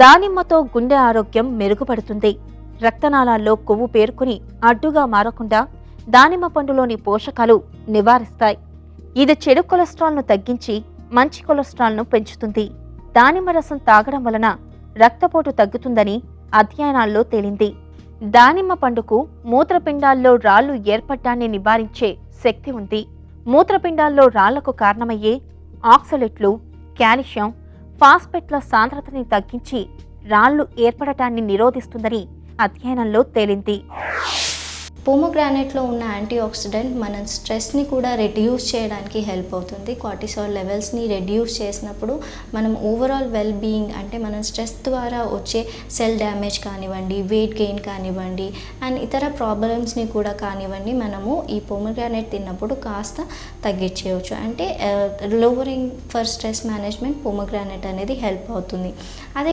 దానిమ్మతో గుండె ఆరోగ్యం మెరుగుపడుతుంది. రక్తనాళాల్లో కొవ్వు పేరుకుని అడ్డుగా మారకుండా దానిమ్మ పండులోని పోషకాలు నివారిస్తాయి. ఇది చెడు కొలెస్ట్రాల్ను తగ్గించి మంచి కొలెస్ట్రాల్ను పెంచుతుంది. దానిమ్మ రసం తాగడం వలన రక్తపోటు తగ్గుతుందని అధ్యయనాల్లో తేలింది. దానిమ్మ పండుకు మూత్రపిండాల్లో రాళ్లు ఏర్పడ్డాన్ని నివారించే శక్తి ఉంది. మూత్రపిండాల్లో రాళ్లకు కారణమయ్యే ఆక్సలేట్లు, కాల్షియం, ఫాస్ఫేట్ల సాంద్రతని తగ్గించి రాళ్లు ఏర్పడటాన్ని నిరోధిస్తుందని అధ్యయనంలో తేలింది. పోమోగ్రానైట్లో ఉన్న యాంటీ ఆక్సిడెంట్ మన స్ట్రెస్ని కూడా రెడ్యూస్ చేయడానికి హెల్ప్ అవుతుంది. కార్టిసాల్ లెవెల్స్ని రెడ్యూస్ చేసినప్పుడు మనం ఓవరాల్ వెల్ బీయింగ్, అంటే మనం స్ట్రెస్ ద్వారా వచ్చే సెల్ డ్యామేజ్ కానివ్వండి, వెయిట్ గెయిన్ కానివ్వండి, అండ్ ఇతర ప్రాబ్లమ్స్ని కూడా కానివ్వండి, మనము ఈ పోమోగ్రానైట్ తిన్నప్పుడు కాస్త తగ్గించేయవచ్చు. అంటే lowering for stress management pomegranate అనేది హెల్ప్ అవుతుంది. అదే